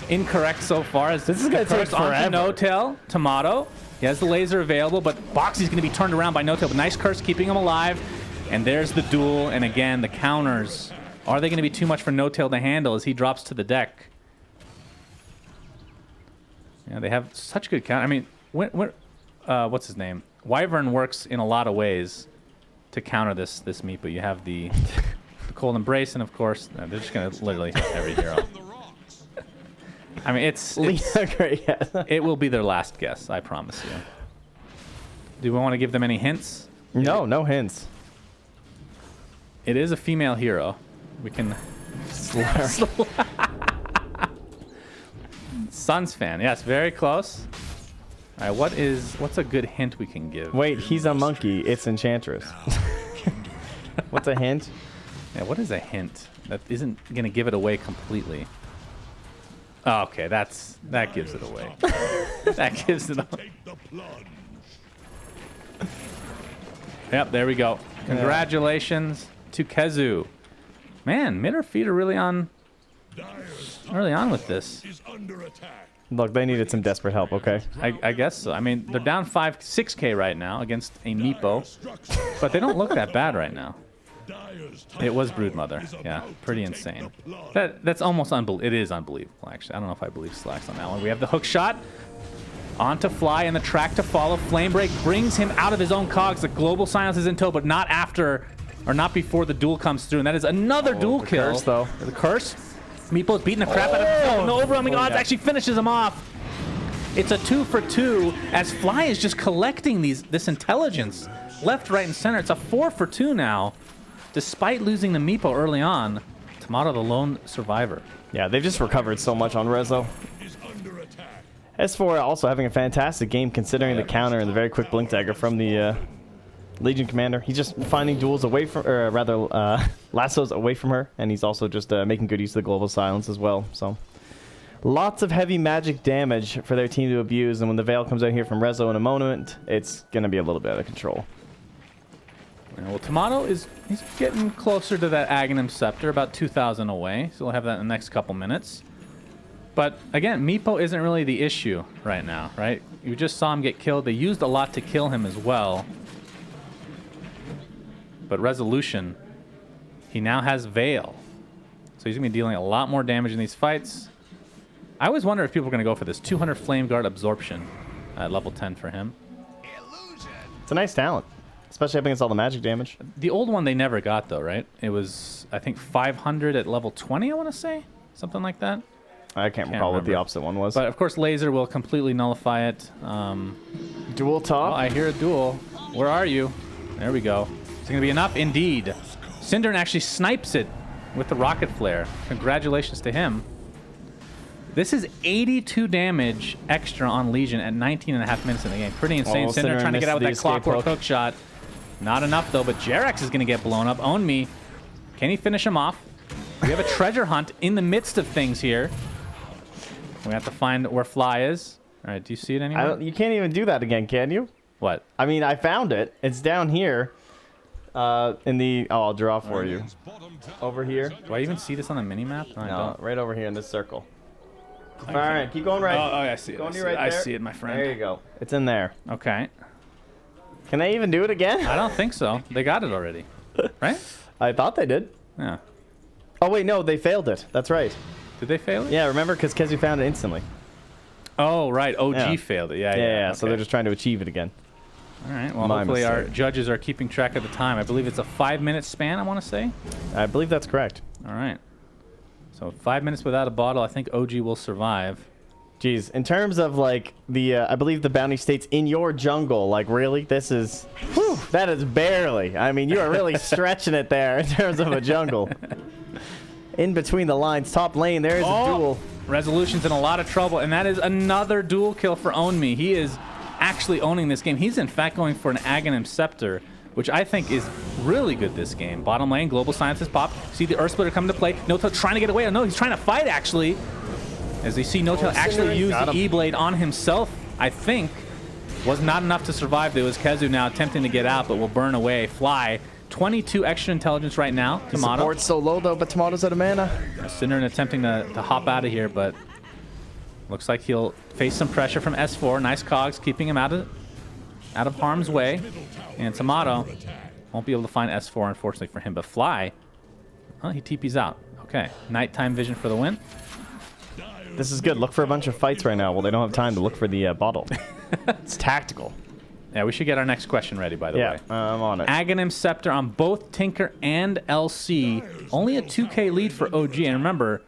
Incorrect so far. As this is going to take forever. No-Tail, Tomato. He has the laser available, but Boxy's going to be turned around by No-Tail. But nice curse keeping him alive. And there's the duel. And again, the counters. Are they going to be too much for No-Tail to handle as he drops to the deck? Yeah, they have such good counter. I mean, what's his name? Wyvern works in a lot of ways to counter this Meepo. You have the Cold Embrace, and of course, they're just going to literally hit every hero. I mean, it will be their last guess, I promise you. Do we want to give them any hints? No hints. It is a female hero. We can... Suns fan. Yes, very close. All right, what's a good hint we can give? Wait, he's a monkey. It's Enchantress. What's a hint? Yeah, what is a hint? That isn't going to give it away completely. Oh, okay, that gives it away. That gives it away. Yep, there we go. Congratulations to Khezu. Man, mid or feed are really on with this. Look, they needed some desperate help, okay? I guess so. I mean, they're down 6K right now against a Meepo, but they don't look that bad right now. It was Broodmother. Yeah, pretty insane. That's almost unbelievable. It is unbelievable, actually. I don't know if I believe Slacks on that one. We have the hook shot. Onto Fly and the track to follow. Flame Break brings him out of his own cogs. The global silence is in tow, but not after, or not before the duel comes through. And that is another duel kill. Curse, though. The curse. Meepo's beating the crap out of him. No overwhelming odds actually finishes him off. It's a 2 for 2 as Fly is just collecting this intelligence left, right, and center. It's a 4 for 2 now, despite losing the Meepo early on. Tomato, the lone survivor. Yeah, they've just recovered so much on Rezo. S4 also having a fantastic game considering the counter and the very quick blink dagger from the Legion commander. He's just finding duels away from, or rather, lassos away from her, and he's also just making good use of the global silence as well. So, lots of heavy magic damage for their team to abuse, and when the Veil comes out here from Rezo in a moment, it's gonna be a little bit out of control. Yeah, well, Tomato he's getting closer to that Aghanim Scepter, about 2,000 away, so we'll have that in the next couple minutes. But again, Meepo isn't really the issue right now, right? You just saw him get killed. They used a lot to kill him as well. But Resolution, he now has Veil. So he's going to be dealing a lot more damage in these fights. I always wonder if people are going to go for this 200 Flame Guard Absorption at level 10 for him. It's a nice talent, especially up against all the magic damage. The old one they never got, though, right? It was, I think, 500 at level 20, I want to say? Something like that. I can't recall what the opposite one was. But, of course, Laser will completely nullify it. Duel top. Oh, I hear a duel. Where are you? There we go. Is it going to be enough? Indeed. Synderen actually snipes it with the Rocket Flare. Congratulations to him. This is 82 damage extra on Legion at 19.5 minutes in the game. Pretty insane. Synderen trying to get out with that Clockwork hook shot. Not enough, though, but Jerax is going to get blown up. Own Me. Can he finish him off? We have a treasure hunt in the midst of things here. We have to find where Fly is. All right, do you see it anywhere? You can't even do that again, can you? What? I mean, I found it. It's down here. In the... Oh, I'll draw for you. Over here. Do I even see this on the mini-map? No, I don't. Right over here in this circle. All right, keep going right. Oh, I see it. I see it, my friend. There you go. It's in there. Okay. Can they even do it again? I don't think so. They got it already. Right? I thought they did. Yeah. Oh, wait, no, they failed it. That's right. Did they fail it? Yeah, remember? Because Kezu found it instantly. Oh, right. OG failed it. Yeah. Okay. Okay. So they're just trying to achieve it again. All right. Well, hopefully our judges are keeping track of the time. I believe it's a 5-minute span, I want to say. I believe that's correct. All right. So 5 minutes without a bottle, I think OG will survive. Jeez, in terms of like the, I believe the bounty states in your jungle, like really, this is, whew, that is barely. I mean, you are really stretching it there in terms of a jungle. In between the lines, top lane, there is a duel. Resolution's in a lot of trouble, and that is another duel kill for Own Me. He is actually owning this game. He's in fact going for an Aghanim Scepter, which I think is really good this game. Bottom lane, Global Sciences pop. See the Earth Splitter coming to play. No-Tail trying to get away. Oh, no, he's trying to fight, actually. As we see No-Tail actually use the E-Blade on himself, I think. Was not enough to survive. It was Kezu now attempting to get out, but will burn away. Fly. 22 extra intelligence right now. Tomato. Support's so low, though, but Tomato's out of mana. Synderen attempting to hop out of here, but looks like he'll face some pressure from S4. Nice cogs, keeping him out of harm's way. And Tomato won't be able to find S4, unfortunately for him. But Fly, oh, he TP's out. Okay, nighttime vision for the win. This is good. Look for a bunch of fights right now. Well, they don't have time to look for the bottle. It's tactical. Yeah, we should get our next question ready, by the way. Yeah, I'm on it. Aghanim Scepter on both Tinker and LC. Only a 2K lead for OG. And remember,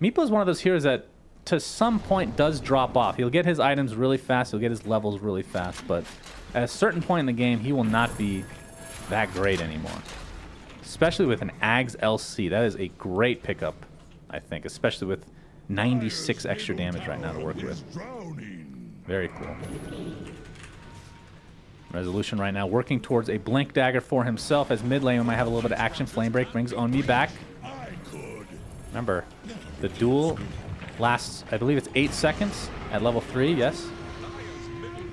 Meepo is one of those heroes that to some point does drop off. He'll get his items really fast. He'll get his levels really fast. But at a certain point in the game, he will not be that great anymore. Especially with an Ags LC. That is a great pickup, I think. Especially with 96 extra damage right now to work with. Very cool. Resolution right now working towards a Blink Dagger for himself as mid lane we might have a little bit of action. Flame Break brings Own Me back. Remember, the duel lasts, I believe it's 8 seconds at level 3, yes?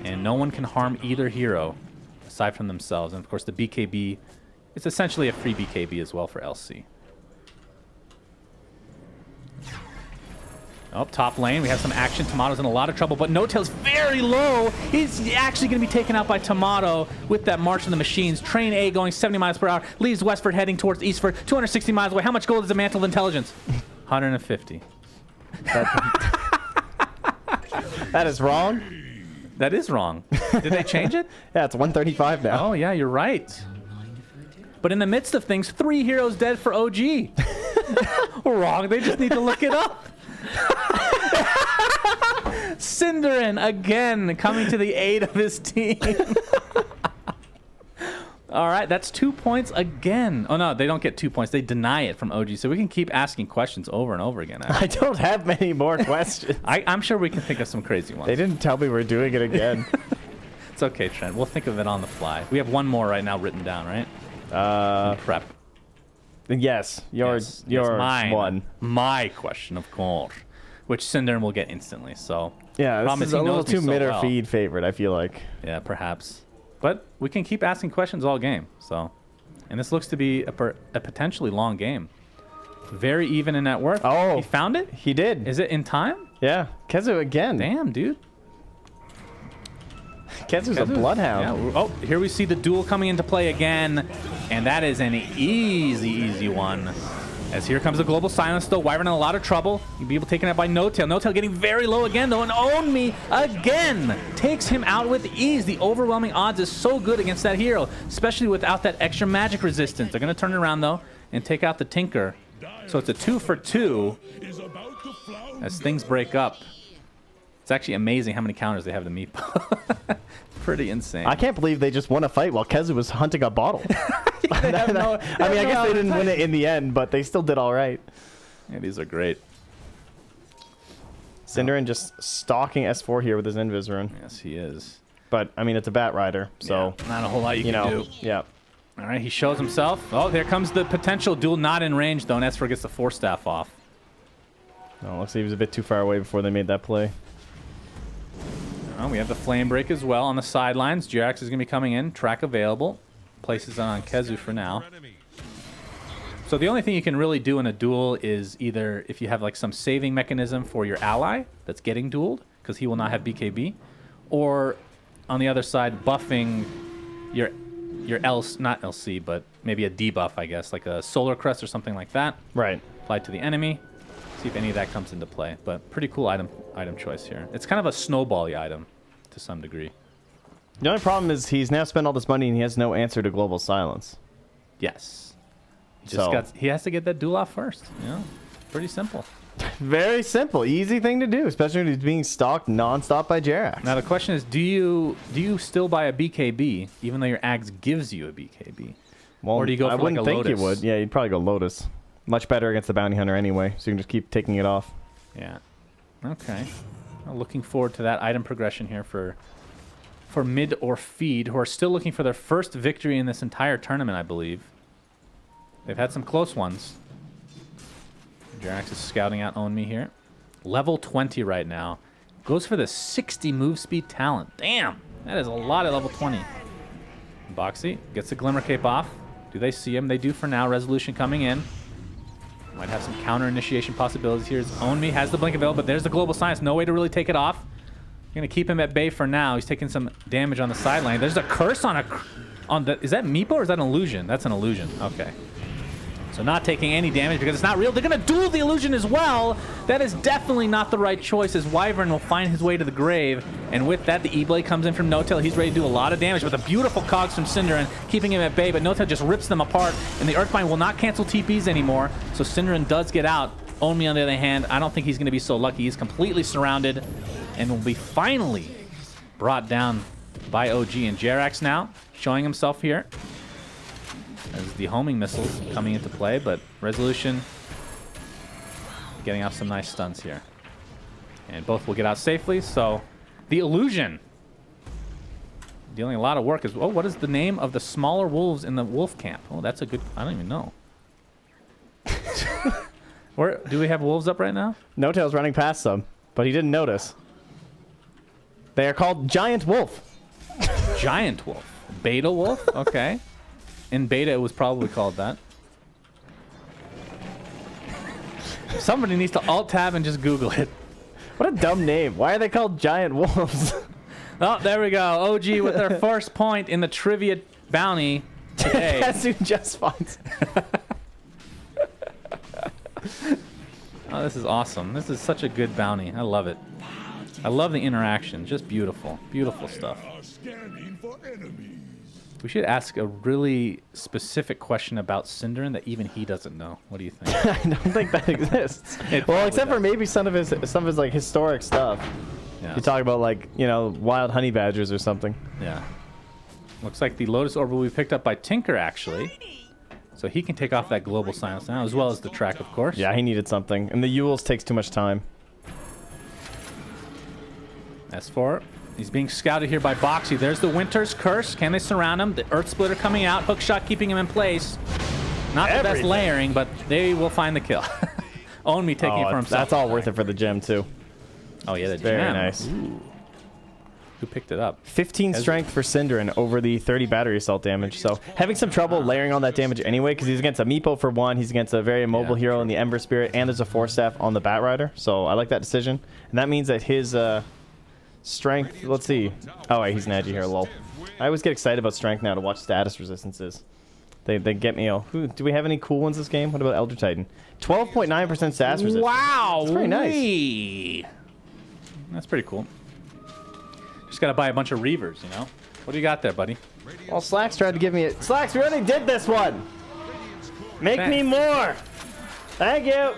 And no one can harm either hero aside from themselves. And of course the BKB, it's essentially a free BKB as well for LC. Oh, top lane, we have some action. Tomato's in a lot of trouble, but No-Tail's very low. He's actually going to be taken out by Tomato with that March of the Machines. Train A going 70 miles per hour, leaves westward, heading towards eastward, 260 miles away. How much gold is a Mantle of Intelligence? 150. That is wrong. That is wrong. Did they change it? Yeah, it's 135 now. Oh, yeah, you're right. But in the midst of things, 3 heroes dead for OG. Wrong. They just need to look it up. Cinderin again coming to the aid of his team. All right, that's 2 points again. Oh, no, they don't get 2 points. They deny it from OG, so we can keep asking questions over and over again. I don't have many more questions. I'm sure we can think of some crazy ones. They didn't tell me we're doing it again. It's okay, Trent. We'll think of it on the fly. We have one more right now written down, right? Prep. Yes, yours mine. one. My question, of course, which Cinderin will get instantly. So Yeah, this is a little too mid or feed favorite, I feel like. Yeah, perhaps. But we can keep asking questions all game. So, and this looks to be a potentially long game. Very even in net worth. Oh, he found it. He did. Is it in time? Yeah, Kezu again. Damn, dude. Kezu's a bloodhound. Yeah. Oh, here we see the duel coming into play again, and that is an easy one. As here comes the global silence, though. Wyvern in a lot of trouble. You'll be able to take it out by No-Tail. No-Tail getting very low again, though, and Own Me again takes him out with ease. The overwhelming odds is so good against that hero, especially without that extra magic resistance. They're going to turn it around, though, and take out the Tinker. So it's a 2 for 2 as things break up. It's actually amazing how many counters they have to Meatball. Pretty insane. I can't believe they just won a fight while Kezu was hunting a bottle. I mean, I guess they didn't win it in the end, but they still did all right. Yeah, these are great. Cinderin just stalking S4 here with his Invis rune. Yes, he is. But, I mean, it's a Bat Rider, so... Yeah, not a whole lot you can do. Yeah. All right, he shows himself. Oh, there comes the potential duel, not in range, though, and S4 gets the Force Staff off. Oh, looks like he was a bit too far away before they made that play. Oh, we have the Flame Break as well on the sidelines. Jirax is going to be coming in. Track available. Places it on Kezu for now. So the only thing you can really do in a duel is either if you have like some saving mechanism for your ally that's getting dueled, because he will not have BKB, or on the other side buffing your not LC, but maybe a debuff, I guess, like a Solar Crest or something like that. Right. Applied to the enemy. See if any of that comes into play. But pretty cool item choice here. It's kind of a snowball-y item to some degree. The only problem is he's now spent all this money and he has no answer to Global Silence. Yes. He has to get that duel off first. You know? Pretty simple. Very simple. Easy thing to do, especially when he's being stalked non-stop by Jerax. Now the question is, do you still buy a BKB even though your Ags gives you a BKB? Well, or do you go for I wouldn't like a think Lotus? you would. Yeah, you'd probably go Lotus. Much better against the Bounty Hunter anyway, so you can just keep taking it off. Yeah. Okay. Well, looking forward to that item progression here for mid or feed, who are still looking for their first victory in this entire tournament, I believe. They've had some close ones. Jerax is scouting out Own Me here. Level 20 right now. Goes for the 60 move speed talent. Damn! That is a lot at level 20. Boxy gets the Glimmer Cape off. Do they see him? They do for now. Resolution coming in. Might have some counter initiation possibilities here. Own Me has the blink available, but there's the global science. No way to really take it off. Gonna keep him at bay for now. He's taking some damage on the sideline. There's a curse on the. Is that Meepo or is that an illusion? That's an illusion. Okay. So not taking any damage because it's not real. They're gonna duel the illusion as well. That is definitely not the right choice, as Wyvern will find his way to the grave. And with that, the E-Blade comes in from No-Tail. He's ready to do a lot of damage, but the beautiful cogs from Cinderin keeping him at bay, but No-Tail just rips them apart, and the Earthbind will not cancel TPs anymore, so Cinderin does get out. Own Me, on the other hand, I don't think he's gonna be so lucky. He's completely surrounded and will be finally brought down by OG. And Jerax now showing himself here as the homing missiles coming into play, but Resolution getting off some nice stuns here. And both will get out safely, so the illusion dealing a lot of work. Oh, what is the name of the smaller wolves in the wolf camp? Oh, that's a good, I don't even know. Where do we have wolves up right now? No-Tail's running past them, but he didn't notice. They are called Giant Wolf. Giant wolf. Beta wolf? Okay. In beta, it was probably called that. Somebody needs to alt-tab and just Google it. What a dumb name. Why are they called giant wolves? Oh, there we go. OG with their first point in the trivia bounty today. That's who just finds. Oh, this is awesome. This is such a good bounty. I love it. I love the interaction. Just beautiful. Beautiful stuff. We should ask a really specific question about Cinderin that even he doesn't know. What do you think? I don't think that exists. Well, except for maybe some of his like historic stuff. Yeah. You talk about like, you know, wild honey badgers or something. Yeah. Looks like the Lotus Orb will be picked up by Tinker, actually. So he can take off that global silence now, as well as the track, of course. Yeah, he needed something. And the Yules takes too much time. S4. He's being scouted here by Boxy. There's the Winter's Curse. Can they surround him? The Earth Splitter coming out. Hookshot keeping him in place. Not the best layering, but they will find the kill. Onmi taking it for himself. That's all worth it for the gem, too. Oh, yeah, the Very gem. nice. Ooh. Who picked it up? 15 strength for Cinderin over the 30 battery assault damage. So having some trouble layering on that damage anyway, because he's against a Meepo for one. He's against a very immobile hero in the Ember Spirit, and there's a Force Staff on the Bat Rider. So I like that decision. And that means that his strength, let's see. Oh, wait, he's an edgy here, lol. I always get excited about strength now to watch status resistances. They get me. Do we have any cool ones this game? What about Elder Titan? 12.9% status resistance. Wow. That's pretty nice. That's pretty cool. Just got to buy a bunch of Reavers, you know? What do you got there, buddy? Well, Slacks tried to give me it. Slacks, we already did this one. Make me more. Thank you.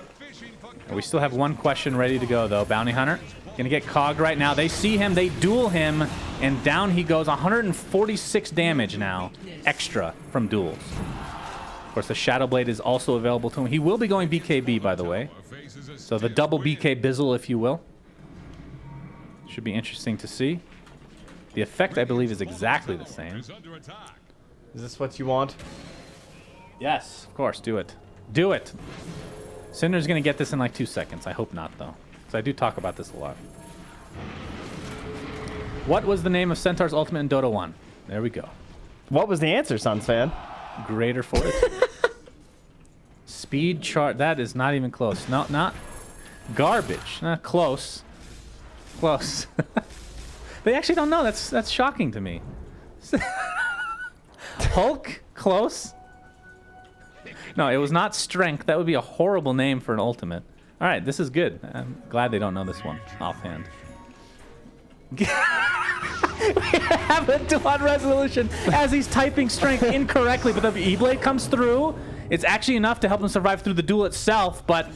We still have one question ready to go, though. Bounty Hunter. Gonna get cogged right now. They see him, they duel him, and down he goes. 146 damage now, extra from duels. Of course, the Shadow Blade is also available to him. He will be going BKB, by the way. So the double BK Bizzle, if you will. Should be interesting to see. The effect, I believe, is exactly the same. Is this what you want? Yes, of course. Do it. Do it. Cinder's gonna get this in like 2 seconds. I hope not, though. So I do talk about this a lot. What was the name of Centaur's ultimate in Dota 1? There we go. What was the answer, Suns fan? Greater for it. Speed chart. That is not even close. No, not garbage. Close. Close. They actually don't know. That's shocking to me. Hulk? Close? No, it was not strength. That would be a horrible name for an ultimate. All right, this is good. I'm glad they don't know this one offhand. We have a Duan resolution as he's typing strength incorrectly, but the E-Blade comes through. It's actually enough to help him survive through the duel itself, but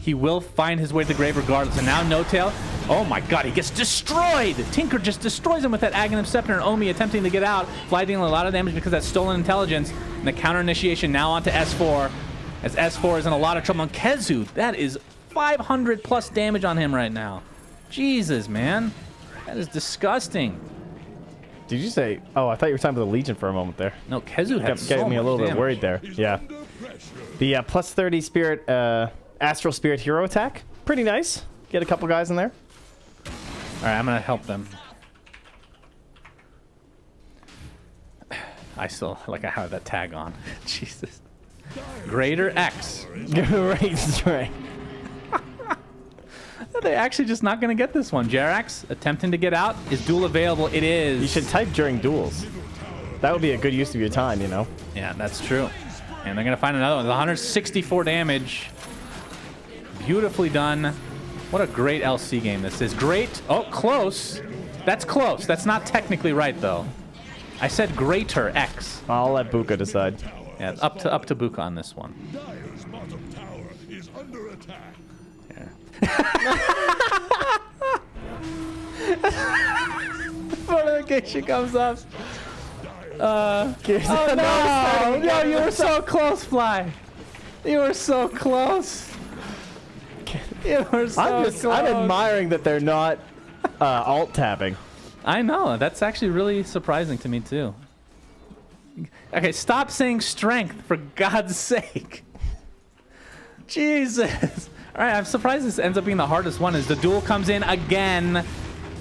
he will find his way to the grave regardless. And now No-Tail, oh my god, he gets destroyed! Tinker just destroys him with that Aghanim Scepter, and Omi attempting to get out, Fly dealing a lot of damage because that's stolen intelligence. And the counter initiation now onto S4, as S4 is in a lot of trouble. And Kezu, that is 500 plus damage on him right now. Jesus, man. That is disgusting. Did you say? Oh, I thought you were talking about the Legion for a moment there. No, Kezu had so getting me a little much bit worried there. Yeah. The plus 30 Spirit, Astral Spirit hero attack. Pretty nice. Get a couple guys in there. All right, I'm going to help them. I still, like I have that tag on. Jesus. Greater X. Great strength. They're actually just not going to get this one. Jerax attempting to get out. Is duel available? It is. You should type during duels. That would be a good use of your time, you know? Yeah, that's true. And they're going to find another one. 164 damage. Beautifully done. What a great LC game this is. Great. Oh, close. That's close. That's not technically right, though. I said greater X. I'll let Buka decide. Yeah, it's up to Buka on this one. Notification comes up. Oh no, you were so close, Fly. You were so close. You were so close. I'm admiring that they're not alt tabbing. I know. That's actually really surprising to me too. Okay, stop saying strength for God's sake. Jesus. All right, I'm surprised this ends up being the hardest one as the duel comes in again.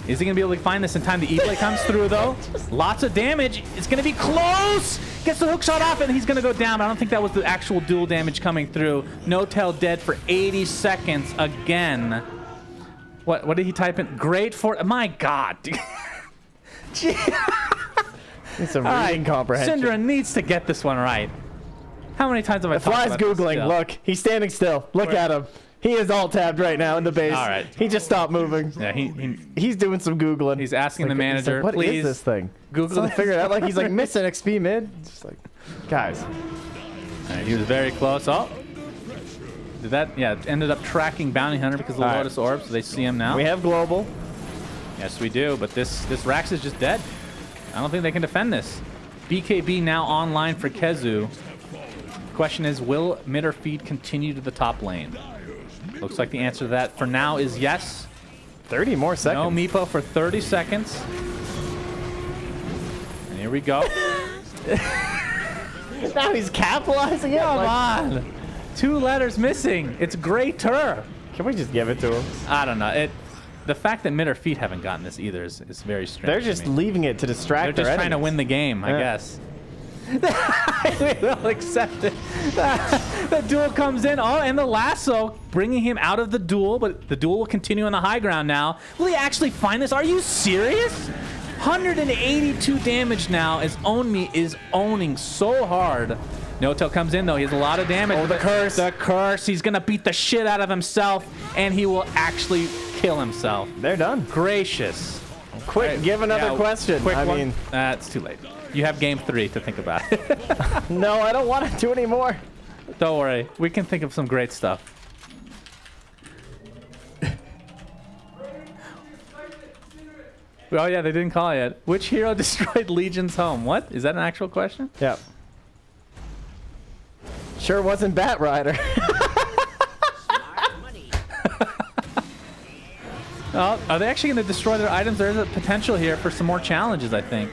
Is he going to be able to find this in time? The E-Blade comes through, though. Lots of damage. It's going to be close. Gets the hook shot off, and he's going to go down. I don't think that was the actual duel damage coming through. No-Tail dead for 80 seconds again. What did he type in? Great for... My God. Gee. Need some All reading comprehension. Syndra needs to get this one right. How many times have I The talked fly's about this Googling. skill? Look, he's standing still. Look Where? at him. He is alt-tabbed right now in the base. All right. He just stopped moving. Yeah, He's doing some Googling. he's asking the He's manager, like, what please is this thing? Google Someone this. figure it out. Like he's like missing XP mid. Just like, guys. All right, he was very close. Oh. Did that? Yeah, it ended up tracking Bounty Hunter because of the All right. Lotus Orb, so they see him now. We have global. Yes, we do, but this Rax is just dead. I don't think they can defend this. BKB now online for Kezu. Question is, will mid or feed continue to the top lane? Looks like the answer to that for now is yes. 30 more seconds. No Meepo for 30 seconds. And here we go. Now he's capitalizing it. Come Like, on. 2 letters missing. It's greater. can we just give it to him? I don't know. The fact that mid or feet haven't gotten this either is very strange. They're to just me. leaving it to distract They're just their trying to enemies. win the game, I Yeah. guess. They'll accept it. The duel comes in. Oh, and the lasso bringing him out of the duel, but the duel will continue on the high ground now. Will he actually find this? Are you serious? 182 damage now as Own Me is owning so hard. No-Tail comes in, though. He has a lot of damage. Oh, the curse. The curse. He's going to beat the shit out of himself, and he will actually kill himself. They're done. Gracious. Quick, Right, give another yeah, question. Quick I one. mean, It's too late. You have game 3 to think about. no, I don't want to do anymore. Don't worry. We can think of some great stuff. Oh, yeah, they didn't call it yet. Which hero destroyed Legion's home? What? Is that an actual question? Yep. Sure wasn't Bat Rider. Oh, are they actually going to destroy their items? There's a potential here for some more challenges, I think.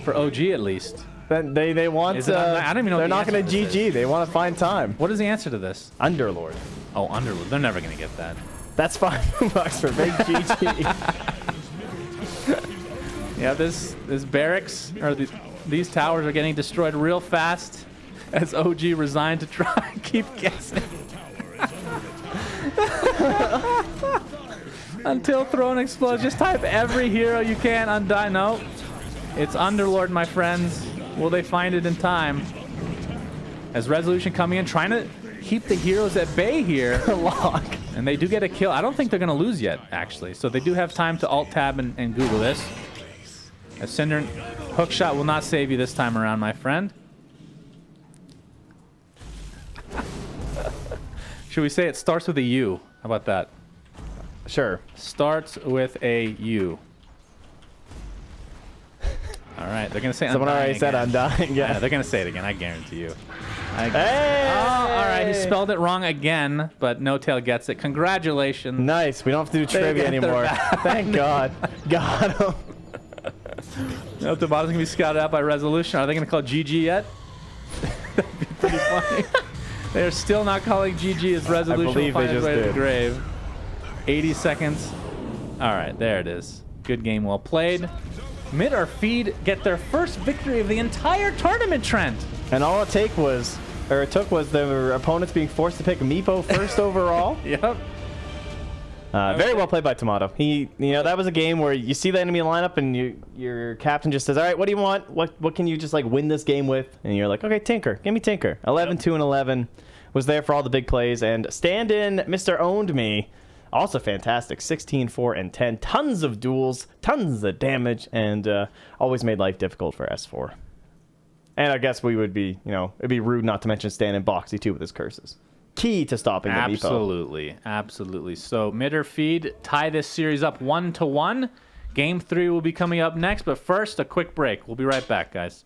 For OG, at least. Then they want. Is it I don't even know They're what the not going answer to to this GG. They want to find time. What is the answer to this? Underlord. Oh, Underlord. They're never going to get that. That's $5 for big GG. Yeah, this barracks, or these towers are getting destroyed real fast as OG resigned to try and keep guessing. Until throne explodes, just type every hero you can undie. No, it's Underlord, my friends. Will they find it in time? As Resolution coming in, trying to keep the heroes at bay here. Lock. And they do get a kill. I don't think they're going to lose yet, actually. So they do have time to alt-tab and Google this. As Cinder, hookshot will not save you this time around, my friend. Should we say it starts with a U? How about that? Sure. Starts with a U. All right, they're going to say Someone undying already said again. undying. Yeah, Yeah. they're going to say it again, I guarantee you. Hey! Oh, all right, he spelled it wrong again, but No-Tail gets it. Congratulations. Nice. We don't have to do They trivia get their anymore. back. Thank God. Got him. No, the bottom's going to be scouted out by Resolution. Are they going to call GG yet? That'd be pretty funny. They're still not calling GG as Resolution believe will they find its just way to the did. grave. 80 seconds. All right, there it is. Good game, well played. Mid or Feed get their first victory of the entire tournament, Trent. And all it took was their opponents being forced to pick Meepo first overall. Yep. Very well played by Tomato. That was a game where you see the enemy lineup and your captain just says, all right, what do you want? What can you just like win this game with? And you're like, okay, Tinker. Give me Tinker. 11, 2, and 11 was there for all the big plays. And stand-in, Mr. Owned Me, also fantastic. 16, 4, and 10. Tons of duels, tons of damage, and always made life difficult for S4. And I guess we would be, it'd be rude not to mention stand-in Boxy too with his curses. Key to stopping the Meepo. Absolutely, absolutely. So Mid or Feed tie this series up 1-1. Game 3 will be coming up next, but first a quick break. We'll be right back, guys.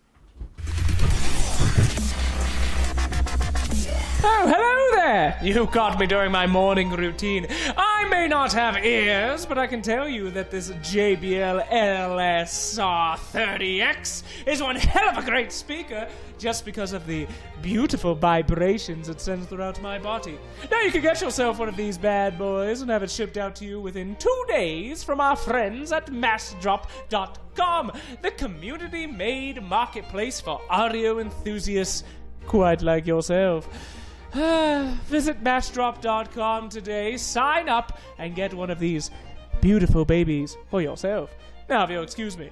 Oh, hello there! You caught me during my morning routine. I may not have ears, but I can tell you that this JBL LSR30X is one hell of a great speaker just because of the beautiful vibrations it sends throughout my body. Now you can get yourself one of these bad boys and have it shipped out to you within 2 days from our friends at massdrop.com, the community-made marketplace for audio enthusiasts quite like yourself. Visit matchdrop.com today, sign up, and get one of these beautiful babies for yourself. Now, if you'll excuse me.